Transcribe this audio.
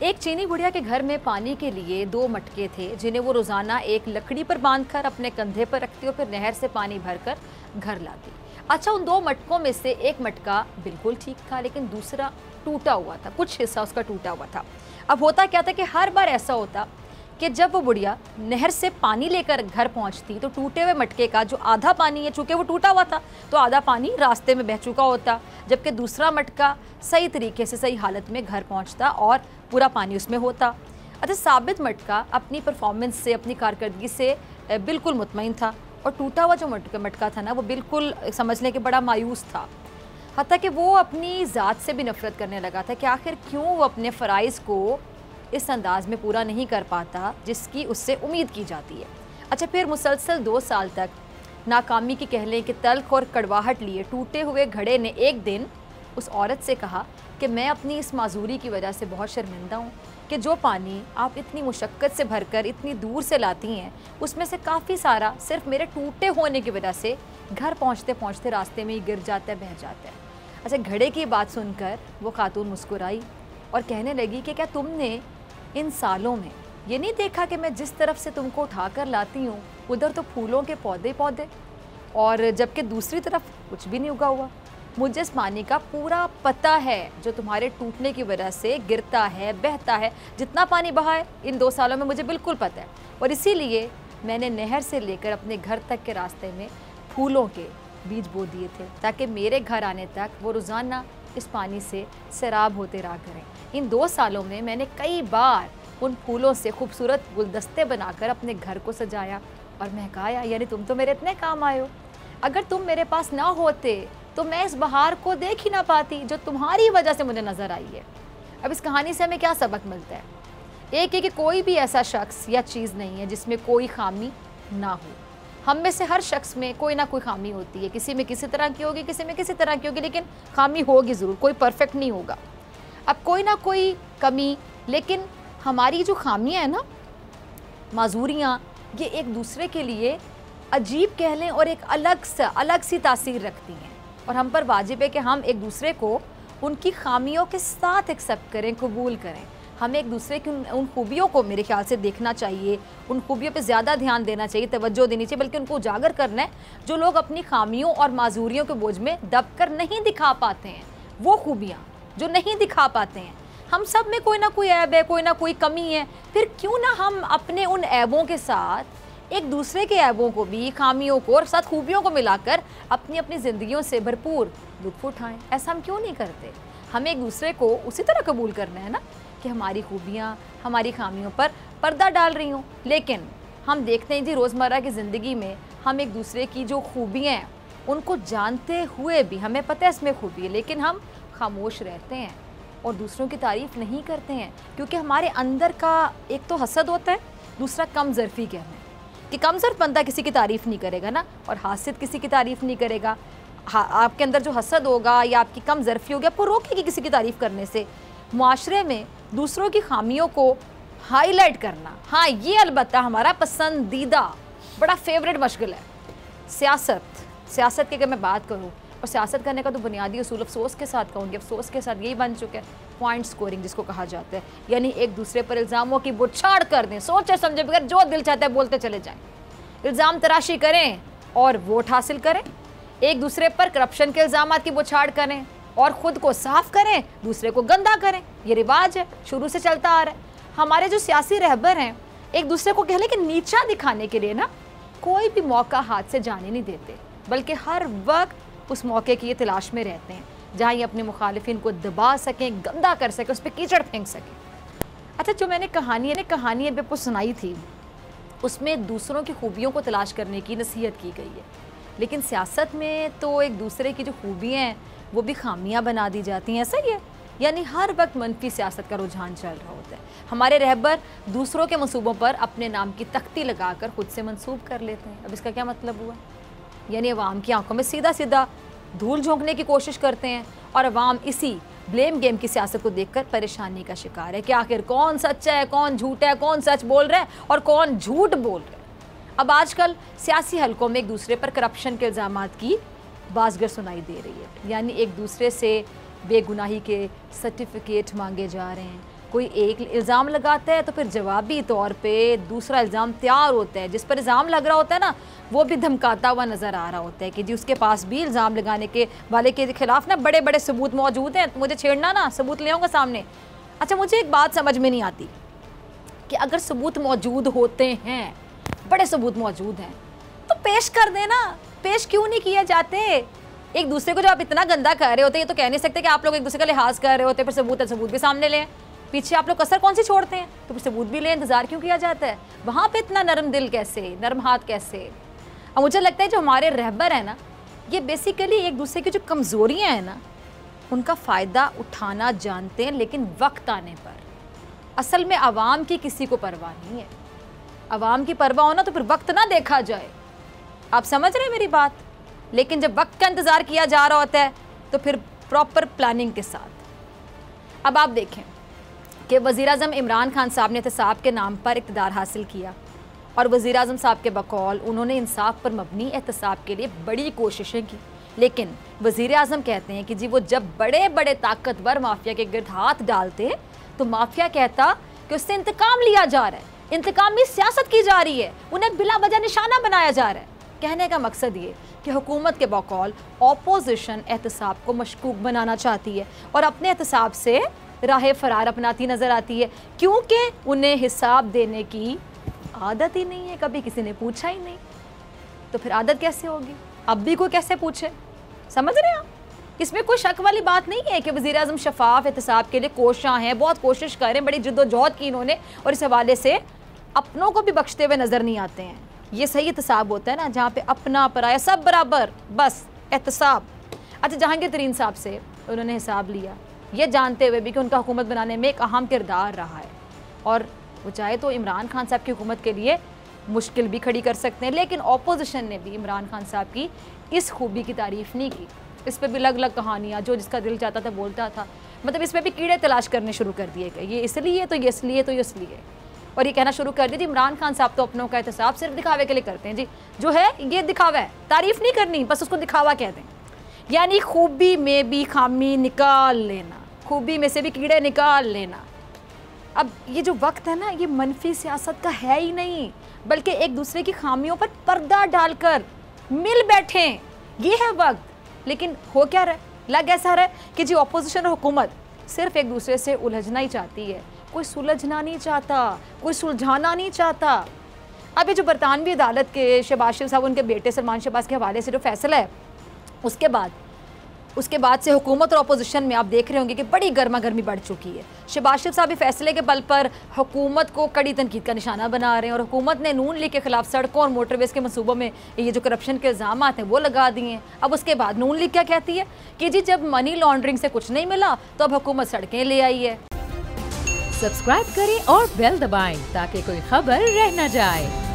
एक चीनी गुड़िया के घर में पानी के लिए 2 मटके थे, जिन्हें वो रोजाना एक लकड़ी पर बांधकर अपने कंधे पर रखती और फिर नहर से पानी भरकर घर लाती। अच्छा, उन 2 मटकों में से एक मटका बिल्कुल ठीक था, लेकिन दूसरा टूटा हुआ था, कुछ हिस्सा उसका टूटा हुआ था। अब होता क्या था कि हर बार ऐसा होता कि जब वो बुढ़िया नहर से पानी लेकर घर पहुंचती तो टूटे हुए मटके का जो आधा पानी है, चूंकि वो टूटा हुआ था तो आधा पानी रास्ते में बह चुका होता, जबकि दूसरा मटका सही तरीके से सही हालत में घर पहुंचता और पूरा पानी उसमें होता। अच्छा, साबित मटका अपनी परफॉर्मेंस से, अपनी कारकर्दगी से बिल्कुल मुतमईन था और टूटा हुआ जो मटका था ना, वो बिल्कुल समझ लें कि बड़ा मायूस था। हत्ता कि वो अपनी ज़ात से भी नफरत करने लगा था कि आखिर क्यों वो अपने फ़राइज़ को इस अंदाज में पूरा नहीं कर पाता जिसकी उससे उम्मीद की जाती है। अच्छा, फिर मुसलसल 2 साल तक नाकामी की कह लें कि तल्ख और कड़वाहट लिए टूटे हुए घड़े ने एक दिन उस औरत से कहा कि मैं अपनी इस माजूरी की वजह से बहुत शर्मिंदा हूँ कि जो पानी आप इतनी मुशक्क़त से भरकर इतनी दूर से लाती हैं, उसमें से काफ़ी सारा सिर्फ मेरे टूटे होने की वजह से घर पहुँचते पहुँचते रास्ते में ही गिर जाता है, बह जाता है। अच्छा, घड़े की बात सुनकर वो खातून मुस्कुराई और कहने लगी कि क्या तुमने इन सालों में ये नहीं देखा कि मैं जिस तरफ से तुमको उठा कर लाती हूँ उधर तो फूलों के पौधे पौधे, और जबकि दूसरी तरफ कुछ भी नहीं उगा हुआ। मुझे इस पानी का पूरा पता है जो तुम्हारे टूटने की वजह से गिरता है, बहता है। जितना पानी बहा है इन 2 सालों में मुझे बिल्कुल पता है, और इसीलिए मैंने नहर से लेकर अपने घर तक के रास्ते में फूलों के बीज बो दिए थे ताकि मेरे घर आने तक वो रोज़ाना इस पानी से सैराब होते रहा करें। इन 2 सालों में मैंने कई बार उन फूलों से खूबसूरत गुलदस्ते बनाकर अपने घर को सजाया और महकाया, यानी तुम तो मेरे इतने काम आए हो। अगर तुम मेरे पास ना होते तो मैं इस बहार को देख ही ना पाती जो तुम्हारी वजह से मुझे नज़र आई है। अब इस कहानी से हमें क्या सबक मिलता है? एक है कि कोई भी ऐसा शख्स या चीज़ नहीं है जिसमें कोई खामी ना हो। हम में से हर शख्स में कोई ना कोई खामी होती है, किसी में किसी तरह की होगी, किसी में किसी तरह की होगी, लेकिन खामी होगी ज़रूर, कोई परफेक्ट नहीं होगा। अब कोई ना कोई कमी, लेकिन हमारी जो खामियाँ हैं ना, माजूरियाँ, ये एक दूसरे के लिए अजीब कह लें और एक अलग सी तासीर रखती हैं, और हम पर वाजिब है कि हम एक दूसरे को उनकी खामियों के साथ एक्सेप्ट करें, कबूल करें। हमें एक दूसरे की उन खूबियों को मेरे ख्याल से देखना चाहिए, उन खूबियों पे ज़्यादा ध्यान देना चाहिए, तवज्जो देनी चाहिए, बल्कि उनको उजागर करना है जो लोग अपनी खामियों और माजूरियों के बोझ में दब कर नहीं दिखा पाते हैं। वो खूबियाँ जो नहीं दिखा पाते हैं, हम सब में कोई ना कोई ऐब है, कोई ना कोई कमी है, फिर क्यों ना हम अपने उन ऐबों के साथ एक दूसरे के ऐबों को भी, खामियों को और साथ खूबियों को मिलाकर अपनी अपनी ज़िंदगियों से भरपूर लुत्फ़ उठाएं। ऐसा हम क्यों नहीं करते? हमें एक दूसरे को उसी तरह कबूल करना है ना कि हमारी खूबियाँ हमारी खामियों पर पर्दा डाल रही हों, लेकिन हम देखते हैं जी रोज़मर्रा की ज़िंदगी में हम एक दूसरे की जो खूबियाँ हैं उनको जानते हुए भी, हमें पता है इसमें खूबी है, लेकिन हम खामोश रहते हैं और दूसरों की तारीफ़ नहीं करते हैं, क्योंकि हमारे अंदर का एक तो हसद होता है, दूसरा कमज़रफ़ी कहना है कि कमज़र बंदा किसी की तारीफ़ नहीं करेगा ना, और हासिद किसी की तारीफ़ नहीं करेगा। आपके अंदर जो हसद होगा या आपकी कमज़रफ़ी होगी आपको रोकेगी किसी की तारीफ़ करने से। मुआशरे में दूसरों की खामियों को हाईलाइट करना, हाँ, ये अलबत्ता हमारा पसंदीदा बड़ा फेवरेट मशगल है। सियासत की अगर मैं बात करूँ, और सियासत करने का तो बुनियादी उसूल अफसोस के साथ कहूँगी, अफसोस के साथ यही बन चुका है पॉइंट स्कोरिंग जिसको कहा जाता है, यानी एक दूसरे पर इल्ज़ामों की बुछाड़ कर दें, सोचे समझे बगैर जो दिल चाहता है बोलते चले जाएं, इल्ज़ाम तराशी करें और वोट हासिल करें, एक दूसरे पर करप्शन के इल्ज़ाम की बुछाड़ करें और ख़ुद को साफ करें, दूसरे को गंदा करें। ये रिवाज है, शुरू से चलता आ रहा है। हमारे जो सियासी रहबर हैं एक दूसरे को कह लें कि नीचा दिखाने के लिए ना कोई भी मौका हाथ से जाने नहीं देते, बल्कि हर वक्त उस मौके की ये तलाश में रहते हैं जहाँ ये अपने मुखालिफिन को दबा सकें, गंदा कर सकें, उस पर कीचड़ फेंक सकें। अच्छा, जो मैंने कहानी अभी आपको सुनाई थी, उसमें दूसरों की खूबियों को तलाश करने की नसीहत की गई है, लेकिन सियासत में तो एक दूसरे की जो खूबियाँ हैं वो भी खामियाँ बना दी जाती हैं। ऐसा ही है, यानी हर वक्त मनफी सियासत का रुझान चल रहा होता है। हमारे रहबर दूसरों के मंसूबों पर अपने नाम की तख्ती लगाकर खुद से मंसूब कर लेते हैं। अब इसका क्या मतलब हुआ? यानी अवाम की आंखों में सीधा सीधा धूल झोंकने की कोशिश करते हैं और अवाम इसी ब्लेम गेम की सियासत को देखकर परेशानी का शिकार है कि आखिर कौन सच्चा है, कौन झूठा है, कौन सच बोल रहा है और कौन झूठ बोल रहा है। अब आजकल सियासी हलकों में एक दूसरे पर करप्शन के इल्ज़ामात की बाज़गर सुनाई दे रही है, यानी एक दूसरे से बेगुनाही के सर्टिफिकेट मांगे जा रहे हैं, कोई एक इल्ज़ाम लगाता है तो फिर जवाबी तौर पे दूसरा इल्ज़ाम तैयार होता है, जिस पर इल्ज़ाम लग रहा होता है ना वो भी धमकाता हुआ नज़र आ रहा होता है कि जी उसके पास भी इल्ज़ाम लगाने के वाले के खिलाफ ना बड़े बड़े सबूत मौजूद हैं, तो मुझे छेड़ना ना, सबूत ले आऊँगा सामने। अच्छा, मुझे एक बात समझ में नहीं आती कि अगर सबूत मौजूद होते हैं, बड़े सबूत मौजूद हैं, तो पेश कर देना, पेश क्यों नहीं किए जाते? एक दूसरे को जब आप इतना गंदा कर रहे होते हैं, ये तो कह नहीं सकते कि आप लोग एक दूसरे का लिहाज कर रहे होते, फिर सबूत है, सबूत भी सामने लें। पीछे आप लोग कसर कौन सी छोड़ते हैं? तो फिर सबूत भी लें, इंतजार क्यों किया जाता है? वहाँ पे इतना नरम दिल कैसे, नरम हाथ कैसे? और मुझे लगता है जो हमारे रहबर है ना, ये बेसिकली एक दूसरे की जो कमज़ोरियाँ हैं ना, उनका फ़ायदा उठाना जानते हैं, लेकिन वक्त आने पर। असल में आवाम की किसी को परवाह नहीं है। आवाम की परवाह हो ना तो फिर वक्त ना देखा जाए। आप समझ रहे हैं मेरी बात? लेकिन जब वक्त का इंतज़ार किया जा रहा होता है तो फिर प्रॉपर प्लानिंग के साथ। अब आप देखें कि वज़ीर-ए-आज़म इमरान खान साहब ने एहतसाब के नाम पर इक़्तिदार हासिल किया और वज़ीर-ए-आज़म साहब के बकौल उन्होंने इंसाफ पर मबनी एहतसाब के लिए बड़ी कोशिशें की, लेकिन वज़ीर-ए-आज़म कहते हैं कि जी वो जब बड़े बड़े ताकतवर माफिया के गिर्द हाथ डालते हैं तो माफिया कहता कि उससे इंतकाम लिया जा रहा है, इंतकामी सियासत की जा रही है, उन्हें बिला वजह निशाना बनाया जा रहा है। कहने का मकसद ये कि हुकूमत के बकौल ऑपोजिशन एहतसाब को मशकूक बनाना चाहती है और अपने एहतसाब से राह फरार अपनाती नज़र आती है, क्योंकि उन्हें हिसाब देने की आदत ही नहीं है, कभी किसी ने पूछा ही नहीं। तो फिर आदत कैसे होगी? अब भी कोई कैसे पूछे? समझ रहे हैं आप? इसमें कोई शक वाली बात नहीं है कि वज़ीर-ए-आज़म शफाफ एहतसाब के लिए कोशां हैं, बहुत कोशिश कर रहे हैं, बड़ी जिद्दोजहद की इन्होंने, और इस हवाले से अपनों को भी बख्शते हुए नज़र नहीं आते हैं। ये सही एहतसाब होता है ना, जहाँ पे अपना पराया सब बराबर, बस एहतसाब। अच्छा, जहांगीर तरीन साहब से उन्होंने हिसाब लिया, ये जानते हुए भी कि उनका हुकूमत बनाने में एक अहम किरदार रहा है और वो चाहे तो इमरान खान साहब की हुकूमत के लिए मुश्किल भी खड़ी कर सकते हैं, लेकिन ऑपोजिशन ने भी इमरान खान साहब की इस खूबी की तारीफ़ नहीं की। इस पर भी अलग अलग कहानियाँ, जो जिसका दिल चाहता था बोलता था, मतलब इस पर भी कीड़े तलाश करने शुरू कर दिए गए, ये इसलिए तो ये इसलिए तो ये इसलिए, और ये कहना शुरू कर दी थी इमरान खान साहब तो अपनों का एहतसाब सिर्फ दिखावे के लिए करते हैं जी, जो है ये दिखावा है, तारीफ़ नहीं करनी, बस उसको दिखावा कह दें। यानी खूबी में भी खामी निकाल लेना, खूबी में से भी कीड़े निकाल लेना। अब ये जो वक्त है ना, ये मनफी सियासत का है ही नहीं, बल्कि एक दूसरे की खामियों पर पर्दा डालकर मिल बैठे, ये है वक्त। लेकिन हो क्या रहा है? लग ऐसा रहा है कि जी अपोजिशन और हुकूमत सिर्फ एक दूसरे से उलझना ही चाहती है, कोई सुलझना नहीं चाहता, कोई सुलझाना नहीं चाहता। अब ये जो बरतानवी अदालत के शहबाज शरीफ साहब उनके बेटे सलमान शहबाज के हवाले से जो फैसला है, उसके बाद से हुकूमत और अपोजिशन में आप देख रहे होंगे कि बड़ी गर्मा गर्मी बढ़ चुकी है। शहबाज शरीफ साहब फैसले के बल पर हुकूमत को कड़ी तनकीद का निशाना बना रहे हैं और हुकूमत ने नून लीग के खिलाफ सड़कों और मोटरवेज के मनसूबों में ये जो करप्शन के इल्ज़ाम हैं वो लगा दिए हैं। अब उसके बाद नून लीग क्या कहती है कि जी जब मनी लॉन्ड्रिंग से कुछ नहीं मिला तो अब हुकूमत सड़कें ले आई है। सब्सक्राइब करें और बेल दबाएं ताकि कोई खबर रह न जाए।